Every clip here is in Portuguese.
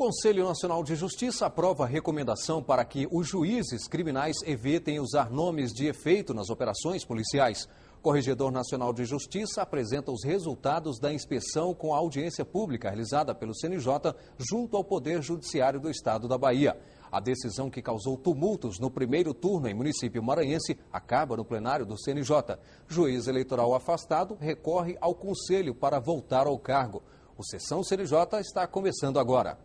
Conselho Nacional de Justiça aprova a recomendação para que os juízes criminais evitem usar nomes de efeito nas operações policiais. O Corregedor Nacional de Justiça apresenta os resultados da inspeção com a audiência pública realizada pelo CNJ junto ao Poder Judiciário do Estado da Bahia. A decisão que causou tumultos no primeiro turno em município maranhense acaba no plenário do CNJ. Juiz eleitoral afastado recorre ao Conselho para voltar ao cargo. O Sessão CNJ está começando agora.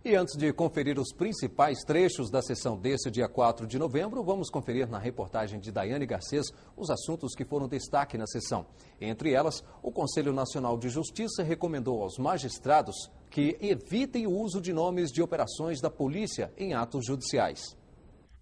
E antes de conferir os principais trechos da sessão desse dia 4 de novembro, vamos conferir na reportagem de Daiane Garcês os assuntos que foram destaque na sessão. Entre elas, o Conselho Nacional de Justiça recomendou aos magistrados que evitem o uso de nomes de operações da polícia em atos judiciais.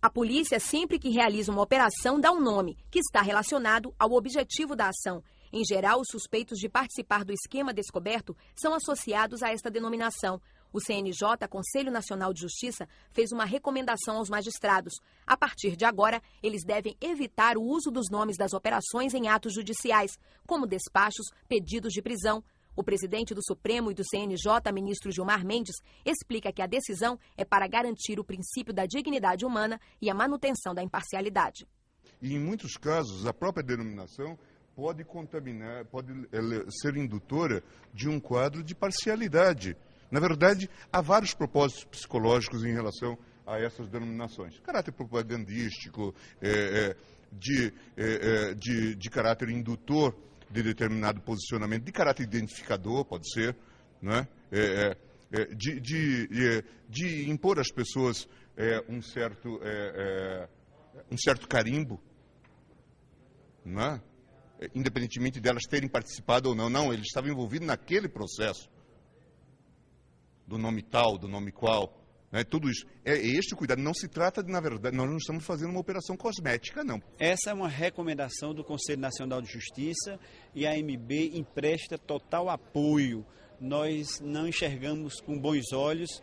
A polícia, sempre que realiza uma operação, dá um nome, que está relacionado ao objetivo da ação. Em geral, os suspeitos de participar do esquema descoberto são associados a esta denominação. O CNJ, Conselho Nacional de Justiça, fez uma recomendação aos magistrados. A partir de agora, eles devem evitar o uso dos nomes das operações em atos judiciais, como despachos, pedidos de prisão. O presidente do Supremo e do CNJ, ministro Gilmar Mendes, explica que a decisão é para garantir o princípio da dignidade humana e a manutenção da imparcialidade. E em muitos casos, a própria denominação pode contaminar, pode ser indutora de um quadro de parcialidade. Na verdade, há vários propósitos psicológicos em relação a essas denominações. Caráter propagandístico, de caráter indutor de determinado posicionamento, de caráter identificador, pode ser, né? De impor às pessoas um certo carimbo, né? Independentemente delas terem participado ou não. Não, ele estava envolvido naquele processo. Do nome tal, do nome qual, né? Tudo isso. É este o cuidado. Não se trata de, na verdade, nós não estamos fazendo uma operação cosmética, não. Essa é uma recomendação do Conselho Nacional de Justiça e a AMB empresta total apoio. Nós não enxergamos com bons olhos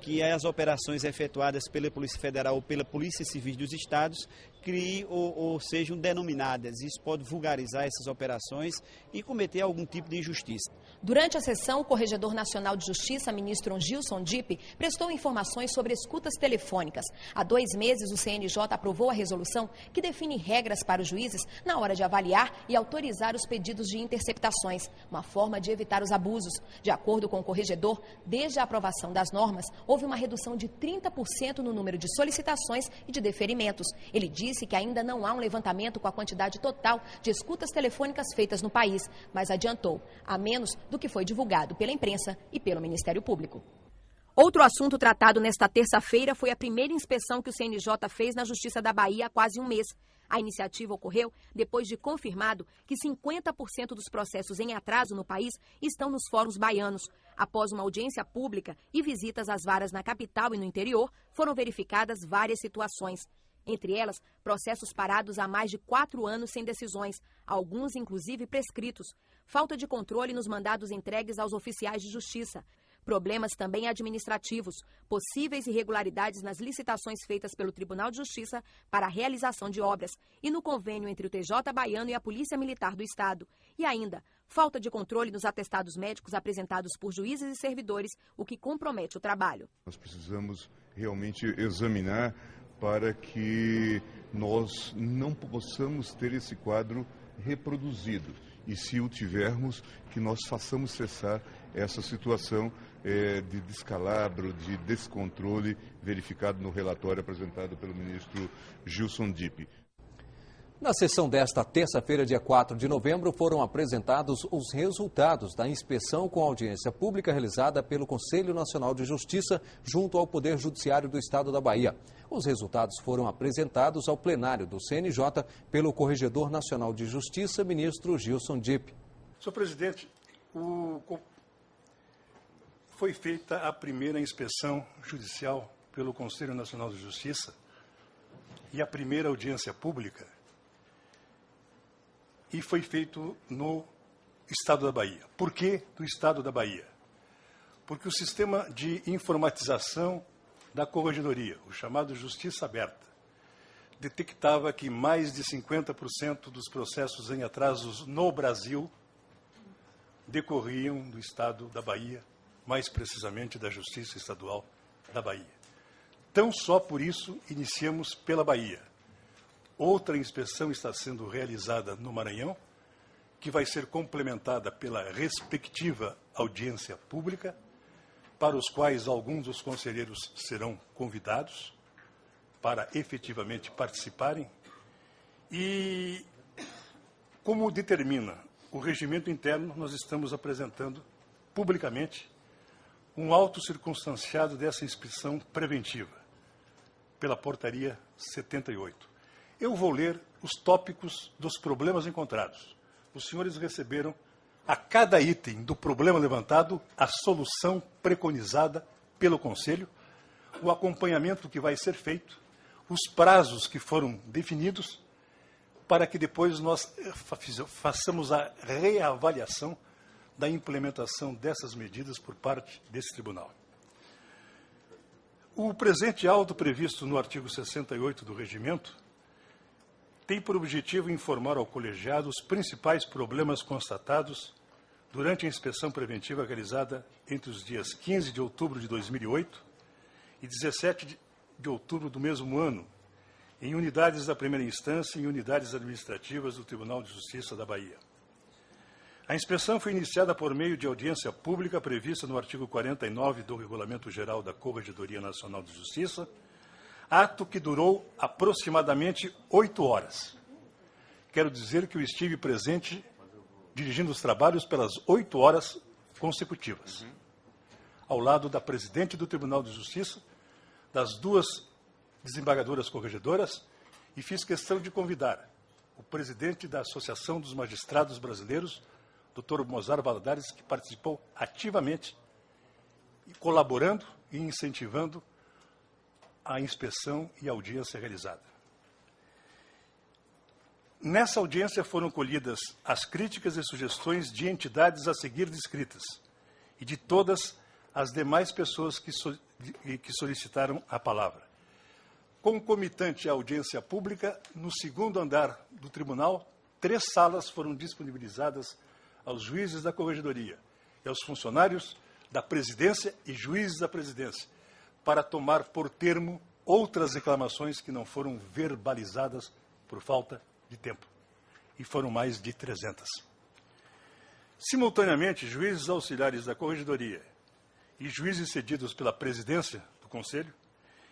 que as operações efetuadas pela Polícia Federal ou pela Polícia Civil dos Estados criem ou sejam denominadas. Isso pode vulgarizar essas operações e cometer algum tipo de injustiça. Durante a sessão, o Corregedor Nacional de Justiça, ministro Gilson Dipp, prestou informações sobre escutas telefônicas. Há 2 meses, o CNJ aprovou a resolução que define regras para os juízes na hora de avaliar e autorizar os pedidos de interceptações, uma forma de evitar os abusos. De acordo com o corregedor, desde a aprovação das normas, houve uma redução de 30% no número de solicitações e de deferimentos. Ele disse que ainda não há um levantamento com a quantidade total de escutas telefônicas feitas no país, mas adiantou, a menos do que foi divulgado pela imprensa e pelo Ministério Público. Outro assunto tratado nesta terça-feira foi a primeira inspeção que o CNJ fez na Justiça da Bahia há quase um mês. A iniciativa ocorreu depois de confirmado que 50% dos processos em atraso no país estão nos fóruns baianos. Após uma audiência pública e visitas às varas na capital e no interior, foram verificadas várias situações. Entre elas, processos parados há mais de 4 anos sem decisões, alguns inclusive prescritos. Falta de controle nos mandados entregues aos oficiais de justiça. Problemas também administrativos, possíveis irregularidades nas licitações feitas pelo Tribunal de Justiça para a realização de obras e no convênio entre o TJ baiano e a Polícia Militar do Estado. E ainda, falta de controle nos atestados médicos apresentados por juízes e servidores, o que compromete o trabalho. Nós precisamos realmente examinar para que nós não possamos ter esse quadro reproduzido. E se o tivermos, que nós façamos cessar essa situação de descalabro, de descontrole verificado no relatório apresentado pelo ministro Gilson Dipp. Na sessão desta terça-feira, dia 4 de novembro, foram apresentados os resultados da inspeção com audiência pública realizada pelo Conselho Nacional de Justiça junto ao Poder Judiciário do Estado da Bahia. Os resultados foram apresentados ao plenário do CNJ pelo Corregedor Nacional de Justiça, ministro Gilson Dipp. Senhor presidente, foi feita a primeira inspeção judicial pelo Conselho Nacional de Justiça e a primeira audiência pública, e foi feito no Estado da Bahia. Por que do Estado da Bahia? Porque o sistema de informatização da Corregedoria, o chamado Justiça Aberta, detectava que mais de 50% dos processos em atrasos no Brasil decorriam do Estado da Bahia, mais precisamente da Justiça Estadual da Bahia. Tão só por isso iniciamos pela Bahia. Outra inspeção está sendo realizada no Maranhão, que vai ser complementada pela respectiva audiência pública, para os quais alguns dos conselheiros serão convidados para efetivamente participarem. E, como determina o regimento interno, nós estamos apresentando publicamente um auto circunstanciado dessa inspeção preventiva, pela portaria 78. Eu vou ler os tópicos dos problemas encontrados. Os senhores receberam, a cada item do problema levantado, a solução preconizada pelo Conselho, o acompanhamento que vai ser feito, os prazos que foram definidos, para que depois nós façamos a reavaliação da implementação dessas medidas por parte desse tribunal. O presente auto previsto no artigo 68 do Regimento tem por objetivo informar ao colegiado os principais problemas constatados durante a inspeção preventiva realizada entre os dias 15 de outubro de 2008 e 17 de outubro do mesmo ano, em unidades da primeira instância e em unidades administrativas do Tribunal de Justiça da Bahia. A inspeção foi iniciada por meio de audiência pública prevista no artigo 49 do Regulamento Geral da Corregedoria Nacional de Justiça, ato que durou aproximadamente 8 horas. Quero dizer que eu estive presente dirigindo os trabalhos pelas 8 horas consecutivas, ao lado da presidente do Tribunal de Justiça, das 2 desembargadoras corregedoras, e fiz questão de convidar o presidente da Associação dos Magistrados Brasileiros, Dr. Mozart Valadares, que participou ativamente, colaborando e incentivando a inspeção e a audiência realizada. Nessa audiência foram colhidas as críticas e sugestões de entidades a seguir descritas e de todas as demais pessoas que solicitaram a palavra. Concomitante à audiência pública, no segundo andar do tribunal, 3 salas foram disponibilizadas aos juízes da Corregedoria e aos funcionários da Presidência e juízes da Presidência, para tomar por termo outras reclamações que não foram verbalizadas por falta de tempo. E foram mais de 300. Simultaneamente, juízes auxiliares da Corregedoria e juízes cedidos pela Presidência do Conselho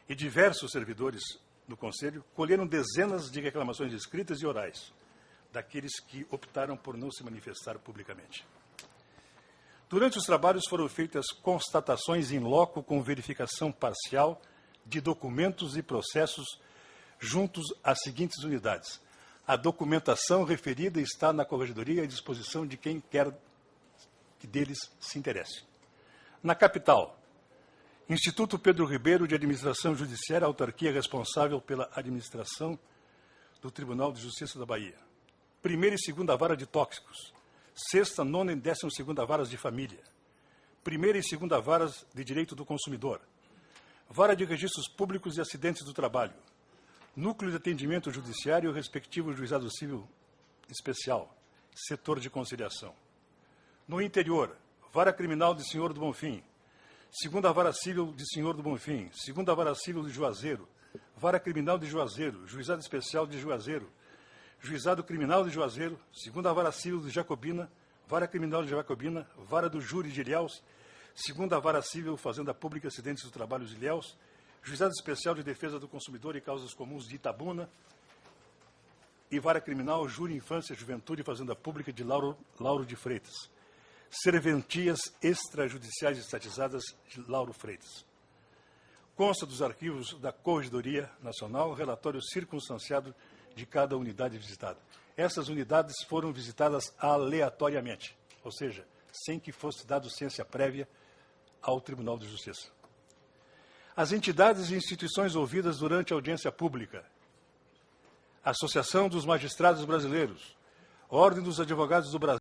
e diversos servidores do Conselho colheram dezenas de reclamações escritas e orais, daqueles que optaram por não se manifestar publicamente. Durante os trabalhos foram feitas constatações in loco com verificação parcial de documentos e processos juntos às seguintes unidades. A documentação referida está na Corregedoria à disposição de quem quer que deles se interesse. Na capital, Instituto Pedro Ribeiro de Administração Judiciária, autarquia responsável pela administração do Tribunal de Justiça da Bahia. Primeira e segunda vara de tóxicos. Sexta, nona e 12ª varas de família. Primeira e segunda varas de direito do consumidor. Vara de registros públicos e acidentes do trabalho. Núcleo de atendimento judiciário, respectivo juizado civil especial. Setor de conciliação. No interior, vara criminal de Senhor do Bonfim. Segunda vara civil de Senhor do Bonfim. Segunda vara civil de Juazeiro. Vara criminal de Juazeiro. Juizado especial de Juazeiro. Juizado Criminal de Juazeiro, segunda vara civil de Jacobina, vara criminal de Jacobina, vara do júri de Ilhéus, segunda vara civil Fazenda Pública e Acidentes do Trabalho de Ilhéus, juizado especial de defesa do consumidor e causas comuns de Itabuna e vara criminal Júri Infância, Juventude e Fazenda Pública de Lauro de Freitas. Serventias extrajudiciais estatizadas de Lauro Freitas. Consta dos arquivos da Corregedoria Nacional, relatório circunstanciado de cada unidade visitada. Essas unidades foram visitadas aleatoriamente, ou seja, sem que fosse dado ciência prévia ao Tribunal de Justiça. As entidades e instituições ouvidas durante a audiência pública: Associação dos Magistrados Brasileiros, Ordem dos Advogados do Brasil,